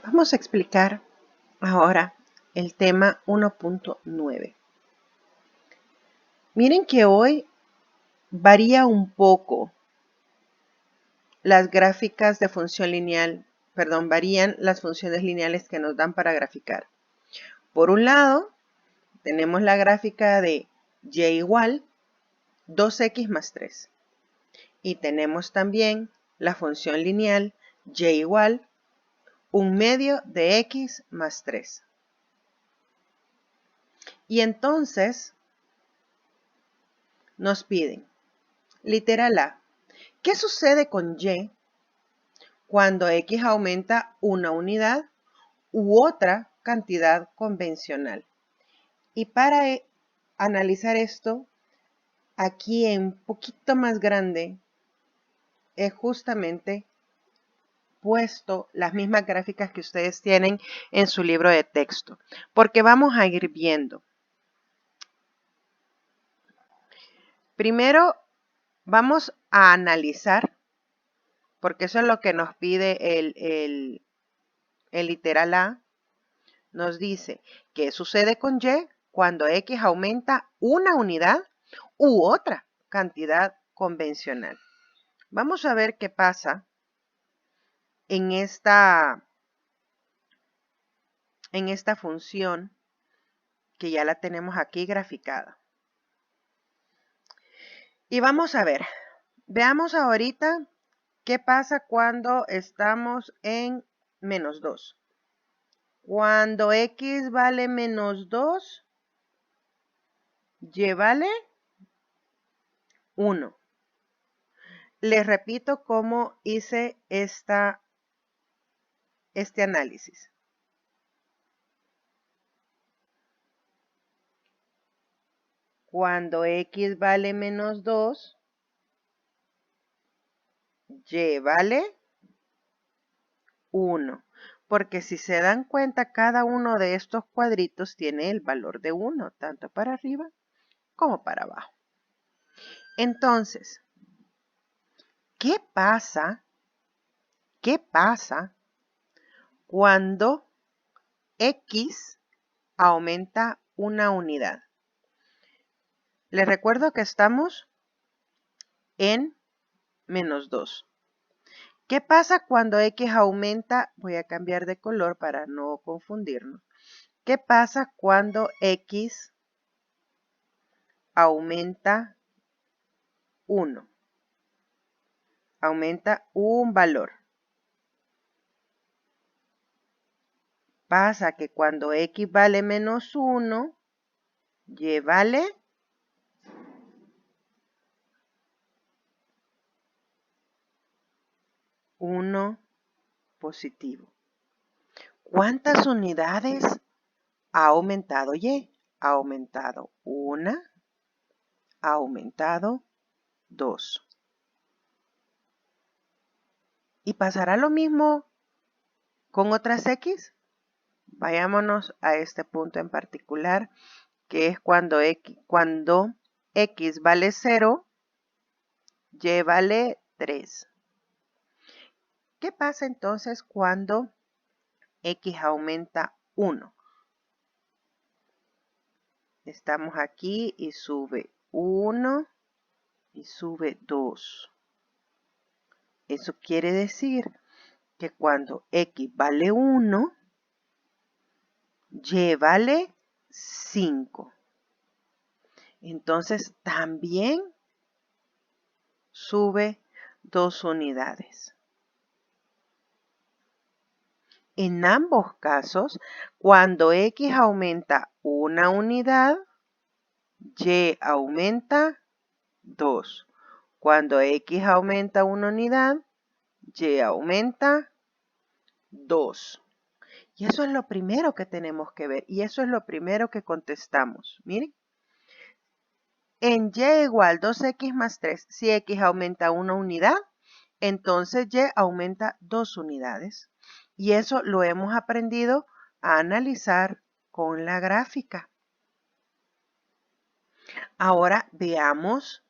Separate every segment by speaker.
Speaker 1: Vamos a explicar ahora el tema 1.9. Miren que hoy varía un poco las gráficas de función lineal, varían las funciones lineales que nos dan para graficar. Por un lado, tenemos la gráfica de y igual 2x más 3. Y tenemos también la función lineal y igual 1/2 de x más 3. Y entonces nos piden, literal A, ¿qué sucede con y cuando x aumenta una unidad u otra cantidad convencional? Y para analizar esto, aquí en un poquito más grande, he justamente puesto las mismas gráficas que ustedes tienen en su libro de texto, porque vamos a ir viendo. Primero, vamos a analizar, porque eso es lo que nos pide el literal A. Nos dice, ¿qué sucede con y cuando x aumenta una unidad u otra cantidad convencional? Vamos a ver qué pasa en esta función que ya la tenemos aquí graficada. Y vamos a ver, veamos ahorita qué pasa cuando estamos en menos 2. Cuando x vale menos 2, y vale 1. Les repito cómo hice este análisis. Cuando x vale menos 2, y vale 1. Porque si se dan cuenta, cada uno de estos cuadritos tiene el valor de 1, tanto para arriba como para abajo. Entonces, ¿qué pasa cuando x aumenta una unidad? Les recuerdo que estamos en menos 2. ¿Qué pasa cuando x aumenta? Voy a cambiar de color para no confundirnos. ¿Qué pasa cuando x aumenta 1? Aumenta un valor. Pasa que cuando x vale menos 1, y vale 1 positivo. ¿Cuántas unidades ha aumentado y? Ha aumentado 1, ha aumentado 2. ¿Y pasará lo mismo con otras x? Vayámonos a este punto en particular, que es cuando x vale 0, y vale 3. ¿Qué pasa entonces cuando x aumenta 1? Estamos aquí y sube 1 y sube 2. Eso quiere decir que cuando x vale 1, y vale 5. Entonces también sube 2 unidades. En ambos casos, cuando x aumenta una unidad, y aumenta 2. Cuando x aumenta una unidad, y aumenta 2. Y eso es lo primero que tenemos que ver. Y eso es lo primero que contestamos. Miren. En y igual 2x más 3, si x aumenta una unidad, entonces y aumenta 2 unidades. Y eso lo hemos aprendido a analizar con la gráfica. Ahora veamos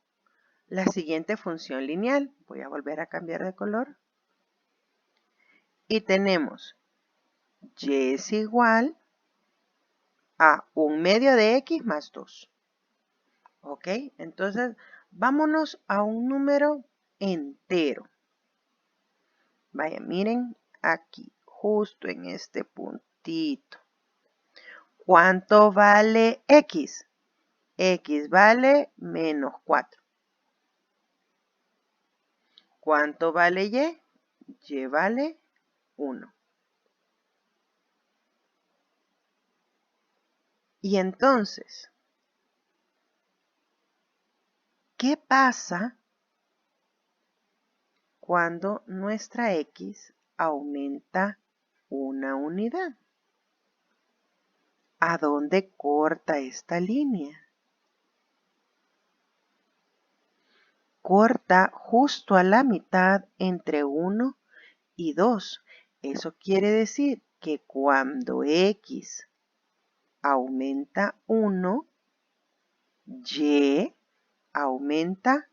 Speaker 1: la siguiente función lineal. Voy a volver a cambiar de color. Y tenemos y es igual a 1/2 de x más 2. ¿Ok? Entonces, vámonos a un número entero. Vaya, miren aquí, justo en este puntito. ¿Cuánto vale x? X vale menos 4. ¿Cuánto vale y? Y vale 1. Y entonces, ¿qué pasa cuando nuestra x aumenta una unidad? ¿A dónde corta esta línea? Corta justo a la mitad entre 1 y 2. Eso quiere decir que cuando x aumenta 1, y aumenta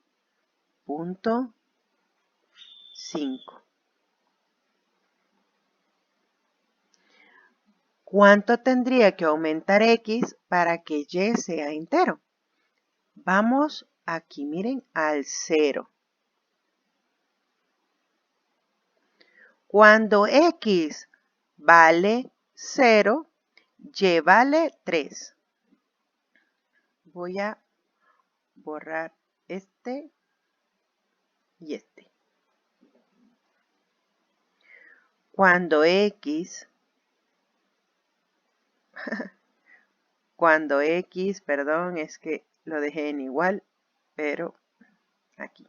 Speaker 1: 0.5. ¿Cuánto tendría que aumentar x para que y sea entero? Vamos aquí, miren, al 0. Cuando x vale 0, y vale 3. Voy a borrar este y este. Cuando x, perdón, es que lo dejé en igual, pero aquí.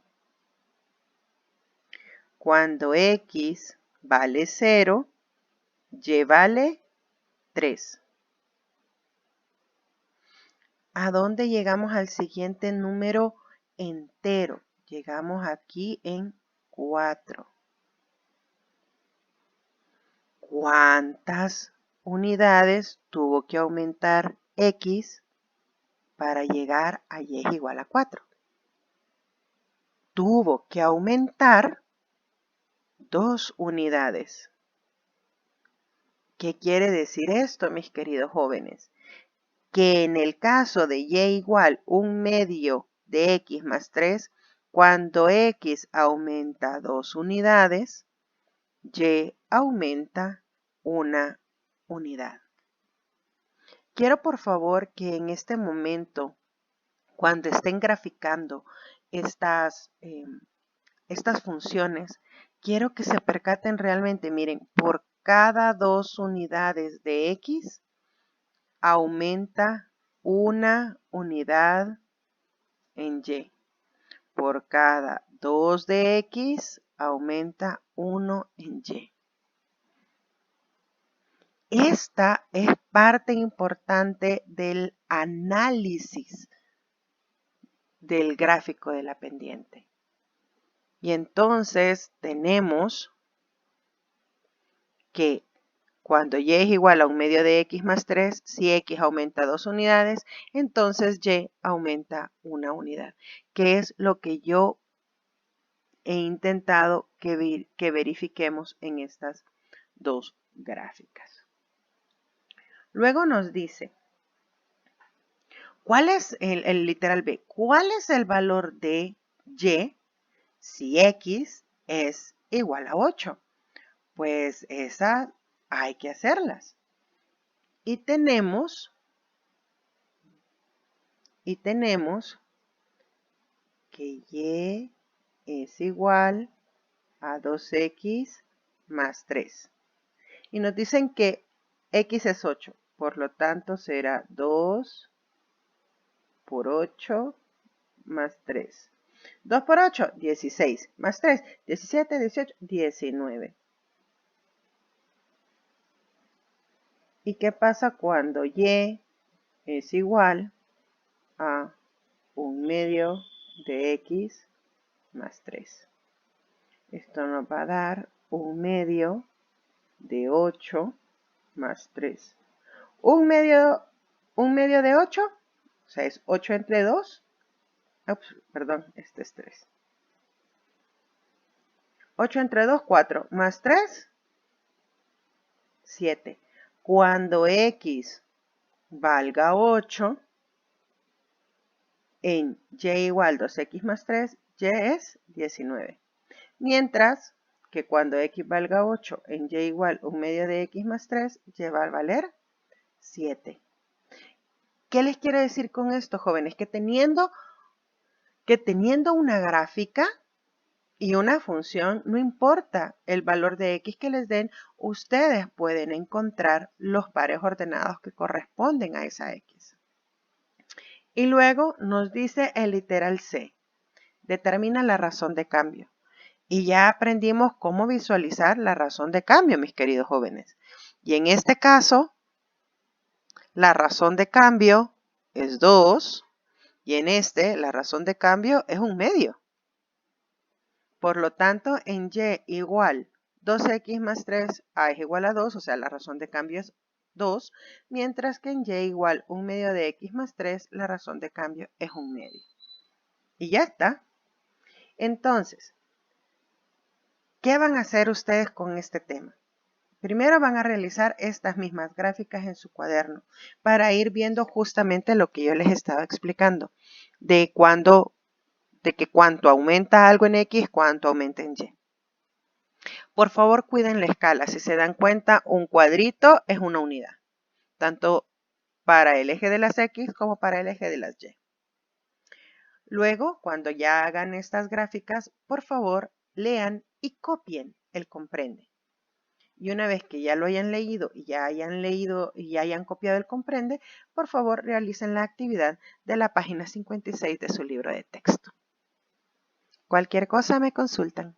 Speaker 1: Cuando x vale 0, y vale 3. ¿A dónde llegamos al siguiente número entero? Llegamos aquí en 4. ¿Cuántas unidades tuvo que aumentar x para llegar a y es igual a 4? Tuvo que aumentar 2 unidades. ¿Qué quiere decir esto, mis queridos jóvenes? Que en el caso de y igual 1/2 de x más 3, cuando x aumenta 2 unidades, y aumenta 1 unidad. Quiero por favor que en este momento, cuando estén graficando estas funciones, quiero que se percaten realmente, miren, por cada 2 unidades de x, aumenta 1 unidad en y. Por cada 2 de x, aumenta 1 en y. Esta es parte importante del análisis del gráfico de la pendiente. Y entonces tenemos que cuando y es igual a 1/2 de x más 3, si x aumenta 2 unidades, entonces y aumenta 1 unidad, que es lo que yo he intentado que verifiquemos en estas dos gráficas. Luego nos dice, ¿cuál es el literal B? ¿Cuál es el valor de y si x es igual a 8? Pues esas hay que hacerlas. Y tenemos que y es igual a 2x más 3. Y nos dicen que x es 8. Por lo tanto, será 2 por 8 más 3. 2 por 8, 16. Más 3, 17, 18, 19. ¿Y qué pasa cuando y es igual a 1/2 de x más 3? Esto nos va a dar 1/2 de 8 más 3. 1/2 de 8, o sea, es 8 entre 2. Ups, perdón, este es 3. 8 entre 2, 4. Más 3, 7. Cuando x valga 8, en y igual 2x más 3, y es 19. Mientras que cuando x valga 8, en y igual 1 medio de x más 3, y va a valer 7. ¿Qué les quiero decir con esto, jóvenes? Que teniendo una gráfica y una función, no importa el valor de x que les den, ustedes pueden encontrar los pares ordenados que corresponden a esa x. Y luego nos dice el literal C. Determina la razón de cambio. Y ya aprendimos cómo visualizar la razón de cambio, mis queridos jóvenes. Y en este caso, la razón de cambio es 2. Y en este, la razón de cambio es 1 medio. Por lo tanto, en y igual 2x más 3, a es igual a 2, o sea, la razón de cambio es 2, mientras que en y igual 1 medio de x más 3, la razón de cambio es 1 medio. Y ya está. Entonces, ¿qué van a hacer ustedes con este tema? Primero van a realizar estas mismas gráficas en su cuaderno para ir viendo justamente lo que yo les estaba explicando, de que cuánto aumenta algo en X, cuánto aumenta en Y. Por favor, cuiden la escala. Si se dan cuenta, un cuadrito es una unidad, tanto para el eje de las X como para el eje de las Y. Luego, cuando ya hagan estas gráficas, por favor, lean y copien el comprende. Y una vez que ya lo hayan leído y ya hayan copiado el comprende, por favor realicen la actividad de la página 56 de su libro de texto. Cualquier cosa me consultan.